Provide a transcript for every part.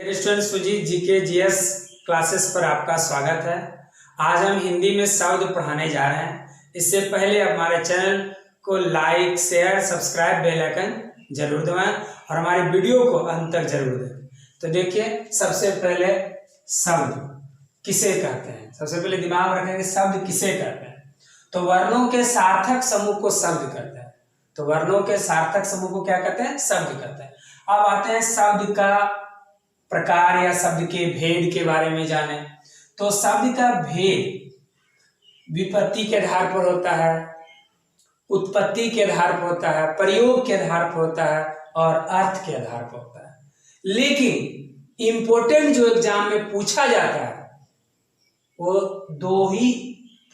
Student Sujeet GK GS classes पर आपका स्वागत है। आज हम हिंदी में शब्द पढ़ाने जा रहे हैं। इससे पहले हमारे चैनल को like, share, subscribe, bell icon जरूर दबाएं और हमारे वीडियो को अंत तक जरूर देखें। तो देखिए, सबसे पहले शब्द किसे कहते हैं। सबसे पहले दिमाग में रखेंगे शब्द किसे कहते हैं। तो वर्णों के सार्थक समूह को शब्द कहते हैं। तो वर्णों के सार्थक समूह को क्या कहते हैं? शब्द कहते हैं। अब आते हैं शब्द का प्रकार या शब्द के भेद के बारे में जाने। तो शब्द का भेद विपत्ति के आधार पर होता है, उत्पत्ति के आधार पर होता है, प्रयोग के आधार पर होता है और अर्थ के आधार पर होता है। लेकिन इंपॉर्टेंट जो एग्जाम में पूछा जाता है वो दो ही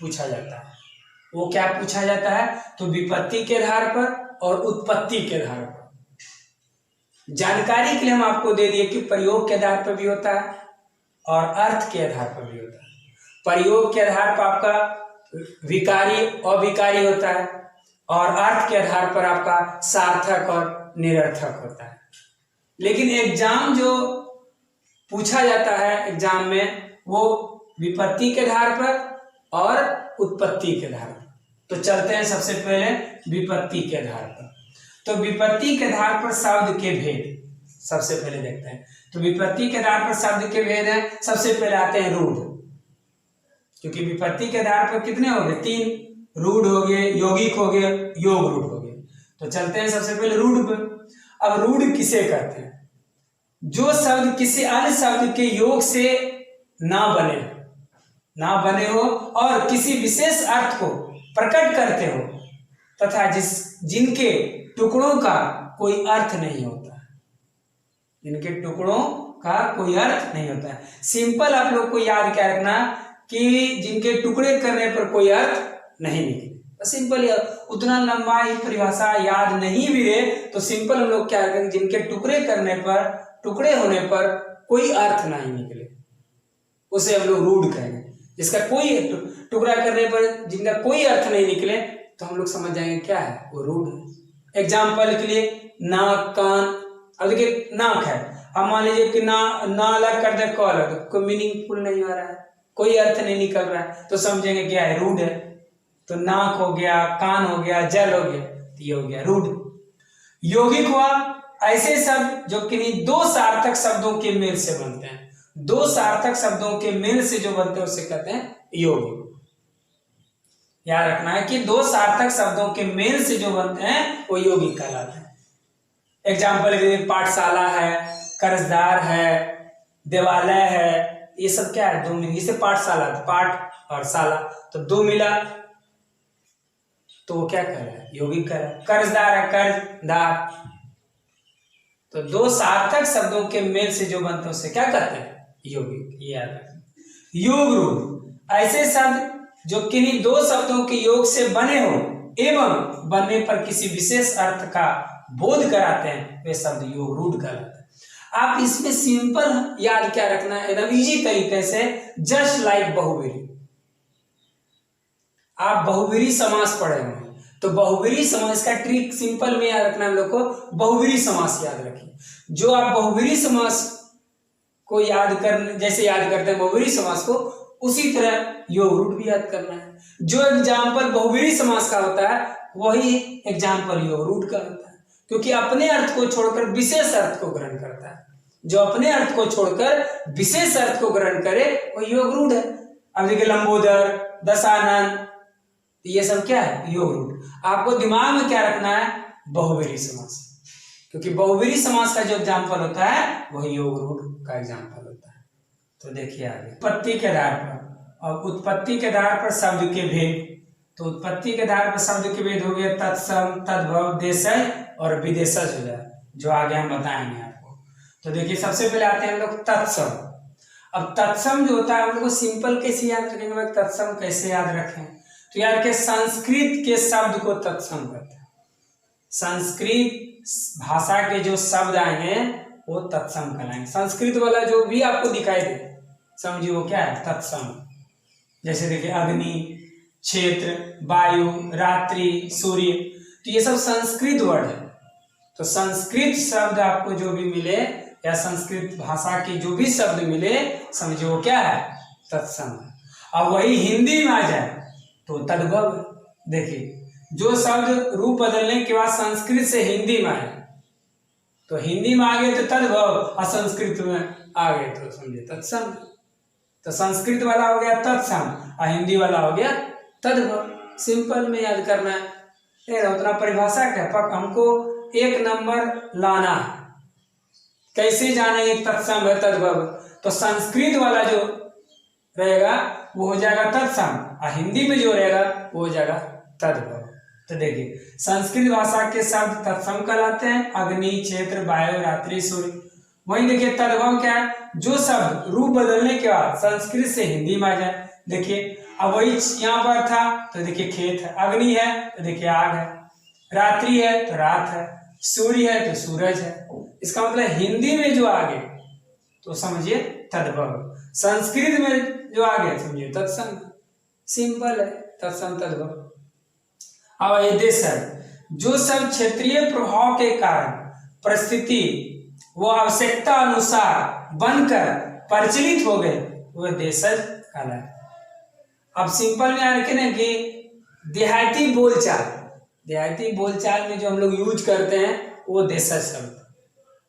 पूछा जाता है। वो क्या पूछा जाता है? तो विपत्ति के आधार पर और उत्पत्ति के आधार पर। जानकारी के लिए हम आपको दे दिए कि प्रयोग के आधार पर भी होता है और अर्थ के आधार पर भी होता है। प्रयोग के आधार पर आपका विकारी अविकारी होता है और अर्थ के आधार पर आपका सार्थक और निरर्थक होता है। लेकिन एग्जाम जो पूछा जाता है एग्जाम में वो विपत्ति के आधार पर और उत्पत्ति के आधार पर। तो चलते हैं सबसे पहले विपत्ति के आधार पर। तो विपत्ति के आधार पर शब्द के भेद सबसे पहले देखते हैं। तो विपत्ति के आधार पर शब्द के भेद है। सबसे पहले आते हैं रूढ़, क्योंकि विपत्ति के आधार पर कितने हो गए? 3। रूढ़ हो गए, यौगिक हो गए, योग रूढ़ हो गए। तो चलते हैं सबसे पहले रूढ़ पर। अब रूढ़ किसे कहते हैं? जो शब्द किसी अन्य शब्द के योग से ना बने हो और किसी विशेष अर्थ को प्रकट करते हो तथा जिनके टुकड़ों का कोई अर्थ नहीं होता है। जिनके टुकड़ों का कोई अर्थ नहीं होता है। सिंपल आप लोग को याद क्या रखना कि जिनके टुकड़े करने पर कोई अर्थ नहीं निकले। सिंपल, उतना लंबा ही परिभाषा याद नहीं भी है तो सिंपल हम लोग क्या रखेंगे? जिनके टुकड़े करने पर, टुकड़े होने पर कोई अर्थ नहीं निकले उसे हम लोग रूढ़ कहेंगे। जिसका कोई टुकड़ा करने पर जिनका कोई अर्थ नहीं निकले तो हम लोग समझ जाएंगे क्या है? वो रूढ़ है। एग्जाम्पल के लिए नाक, कान। अब देखिए नाक है, अब मान लीजिए कि ना अलग कर दे क अलग, तो कोई मीनिंगफुल नहीं आ रहा है, कोई अर्थ नहीं निकल रहा है, तो समझेंगे क्या है? रूढ़ है। तो नाक हो गया, कान हो गया, जल हो गया, तो ये हो गया रूढ़। यौगिक हुआ ऐसे शब्द जो किन्हीं दो सार्थक शब्दों के मेल से बनते हैं। दो सार्थक शब्दों के मेल से जो बनते हैं उसे कहते हैं यौगिक। याद रखना है कि दो सार्थक शब्दों के मेल से जो बनते हैं वो यौगिक कहलाते हैं। एग्जाम्पल के लिए पाठशाला है, कर्जदार है, देवालय है, ये सब क्या है? दो मिल, इसे पाठशाला, पाठ और शाला, तो दो मिला तो वो क्या कह रहा है? यौगिक कह रहा है। कर्जदार है, कर्जदार, तो दो सार्थक शब्दों के मेल से जो बनते हैं उसे क्या कहते हैं? यौगिक। ये याद रखना। योग रूढ़ ऐसे शब्द जो किन्हीं दो शब्दों के योग से बने हो एवं बनने पर किसी विशेष अर्थ का बोध कराते हैं वे शब्द योग रूढ़ कहलाते हैं। आप इसमें सिंपल याद क्या रखना है? एकदम इजी तरीके से, जस्ट लाइक बहुब्रीहि। आप बहुब्रीहि समास पढ़े होंगे तो बहुब्रीहि समास का ट्रिक सिंपल में याद रखना है। हम लोग को बहुब्रीहि समास याद रखिए। जो आप बहुब्रीहि समास को जैसे याद करते हैं बहुब्रीहि समास को, उसी तरह योग रूढ़ भी याद करना है। जो एग्जाम्पल बहुब्रीहि समास का होता है वही एग्जाम्पल योग रूढ़ का होता है, क्योंकि अपने अर्थ को छोड़कर विशेष अर्थ को ग्रहण करता है। जो अपने अर्थ को छोड़कर विशेष अर्थ को ग्रहण करे वो योग रूढ़ है। अब देखिए लंबोदर, दशानन, ये सब क्या है? योग रूढ़। आपको दिमाग में क्या रखना है? बहुब्रीहि समास, क्योंकि बहुब्रीहि समास का जो एग्जाम्पल होता है वही योग रूढ़ का एग्जाम्पल होता है। तो देखिए आगे, उत्पत्ति के आधार पर और उत्पत्ति के आधार पर शब्द के भेद। तो उत्पत्ति के आधार पर शब्द के भेद हो गए तत्सम, तद्भव, देशज और विदेशज हो जाए, जो आगे हम बताएंगे आपको। तो देखिए सबसे पहले आते हैं हम लोग तत्सम। अब तत्सम जो होता है हम लोग को सिंपल कैसे याद रखेंगे? तत्सम कैसे याद रखें? तो यार के संस्कृत के शब्द को तत्सम कहते हैं। संस्कृत भाषा के जो शब्द आएंगे वो तत्सम कहलाएंगे। संस्कृत वाला जो भी आपको दिखाई दे समझिए वो क्या है? तत्सम। जैसे देखिए अग्नि, क्षेत्र, वायु, रात्रि, सूर्य, तो ये सब संस्कृत वर्ड है। तो संस्कृत शब्द आपको जो भी मिले या संस्कृत भाषा के जो भी शब्द मिले समझिए वो क्या है, तत्सम। अब वही हिंदी में आ जाए तो तद्भव। देखिए जो शब्द रूप बदलने के बाद संस्कृत से हिंदी में आए तो हिंदी में आ गए तो तद्भव, और संस्कृत में आ गए तो समझिए तत्सम। तो संस्कृत वाला हो गया तत्सम और हिंदी वाला हो गया तद्भव। सिंपल में याद करना है, उतना परिभाषा क्या, पर हमको एक नंबर लाना है। कैसे जानेंगे तत्सम है तद्भव, तो संस्कृत वाला जो रहेगा वो हो जाएगा तत्सम और हिंदी में जो रहेगा वो हो जाएगा तद्भव। तो देखिए संस्कृत भाषा के शब्द तत्सम कहलाते हैं, अग्नि, क्षेत्र, वायु, रात्रि, सूर्य। वही देखिए तद्भव क्या है, जो शब्द रूप बदलने के बाद संस्कृत से हिंदी में आ जाए। देखिए अब वही यहाँ पर था तो देखिए खेत है, अग्नि है तो देखिए आग है, रात्रि है तो रात है, सूर्य है तो सूरज है। इसका मतलब हिंदी में जो आ गए तो समझिए तद्भव, संस्कृत में जो आ गए समझिए तत्सम। सिंपल है, तत्सम तद्भव। अब ये देश है, जो सब क्षेत्रीय प्रभाव के कारण परिस्थिति वो आवश्यकता अनुसार बनकर प्रचलित हो गए वो देशज कहलाए। अब सिंपल में याद रखें ना कि देहाती बोलचाल में जो हम लोग यूज करते हैं वो देशज शब्द,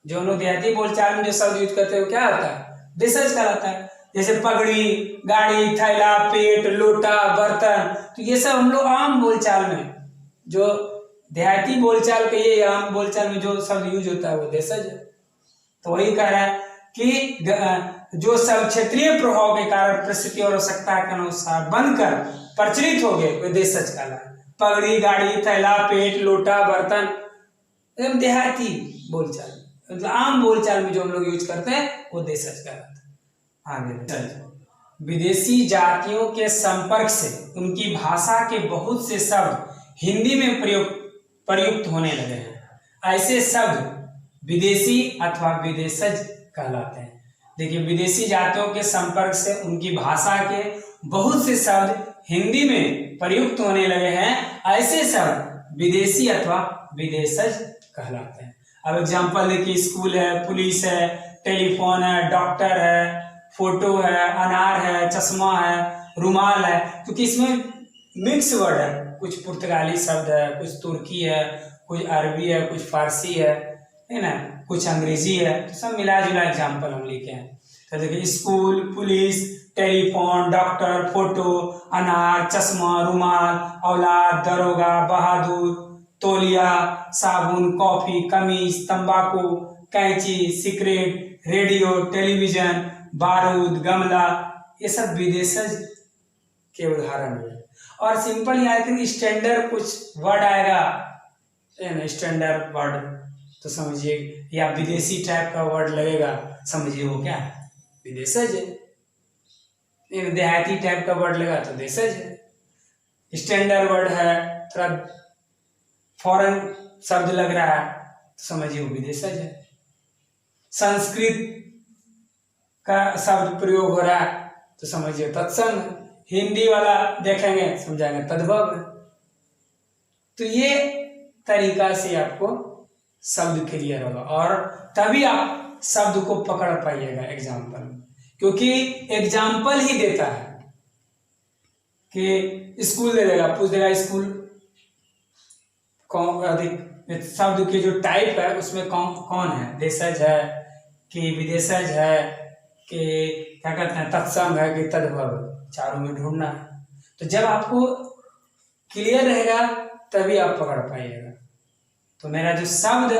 जो हम लोग देहाती बोलचाल में जो शब्द यूज करते हैं वो क्या होता है, देशज कहलाता है। जैसे पगड़ी, गाड़ी, थैला, पेट, लोटा, बर्तन, तो ये सब हम लोग आम बोलचाल में जो देहाती बोलचाल के ये आम बोलचाल में जो शब्द यूज होता है वो देशज है। तो वही कह रहा है कि जो सब क्षेत्रीय प्रभाव के कारण परिस्थिति और आवश्यकता के अनुसार बनकर प्रचलित हो गए वे देशज कहलाए। पगड़ी, गाड़ी, थैला, पेट, लोटा, बर्तन, एकदम देहाती बोलचाल, मतलब आम बोलचाल में जो हम लोग यूज करते हैं वो देशज कहलाता है। आगे विदेशी जातियों के संपर्क से उनकी भाषा के बहुत से शब्द हिंदी में प्रयुक्त होने लगे हैं। ऐसे शब्द विदेशी अथवा विदेशज कहलाते हैं। देखिए विदेशी जातियों के संपर्क से उनकी भाषा के बहुत से शब्द हिंदी में प्रयुक्त होने लगे हैं, ऐसे शब्द विदेशी अथवा विदेशज कहलाते हैं। अब एग्जांपल देखिए, स्कूल है, पुलिस है, टेलीफोन है, डॉक्टर है, फोटो है, अनार है, चश्मा है, रुमाल है, क्योंकि इसमें मिक्स वर्ड है, कुछ पुर्तगाली शब्द है, कुछ तुर्की है, कुछ अरबी है, कुछ फारसी है ना, कुछ अंग्रेजी है, तो सब मिला जुला एग्जाम्पल हम लिखे हैं। तो देखिए school, police, telephone, doctor, photo, अनार, चश्मा, रुमाल, औलाद, दरोगा, बहादुर, तौलिया, साबुन, कॉफी, कमीज, तंबाकू, कैंची, सिगरेट, रेडियो, टेलीविजन, बारूद, गमला, ये सब विदेशज के उदाहरण है। और सिंपल याद करें, स्टैंडर्ड कुछ वर्ड आएगा, स्टैंडर्ड वर्ड तो समझिए, या विदेशी टाइप का वर्ड लगेगा समझिए वो क्या है, विदेशज है। देहाती टाइप का वर्ड लगा तो देशज है। स्टैंडर्ड वर्ड है, थोड़ा फॉरेन शब्द लग रहा है तो समझिए वो विदेशज है। संस्कृत का शब्द प्रयोग हो रहा है तो समझिए तत्सम है। हिंदी वाला देखेंगे समझाएंगे तद्भव है। तो ये तरीका से आपको शब्द क्लियर होगा और तभी आप शब्द को पकड़ पाइएगा एग्जाम्पल में, क्योंकि एग्जाम्पल ही देता है कि स्कूल दे देगा, पूछ देगा स्कूल कौन, अधिक शब्द के जो टाइप है उसमें कौन है, देशज है कि विदेशज है कि क्या कहते हैं, तत्सम है कि तद्भव, चारों में ढूंढना है। तो जब आपको क्लियर रहेगा तभी आप पकड़ पाइएगा। तो मेरा जो शब्द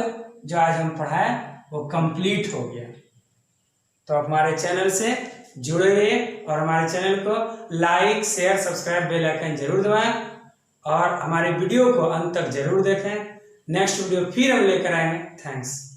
जो आज हम पढ़ाए वो कंप्लीट हो गया। तो आप हमारे चैनल से जुड़े रहिए और हमारे चैनल को like, share, subscribe, bell icon जरूर दबाएं और हमारे वीडियो को अंत तक जरूर देखें। नेक्स्ट वीडियो फिर हम लेकर आएंगे। थैंक्स।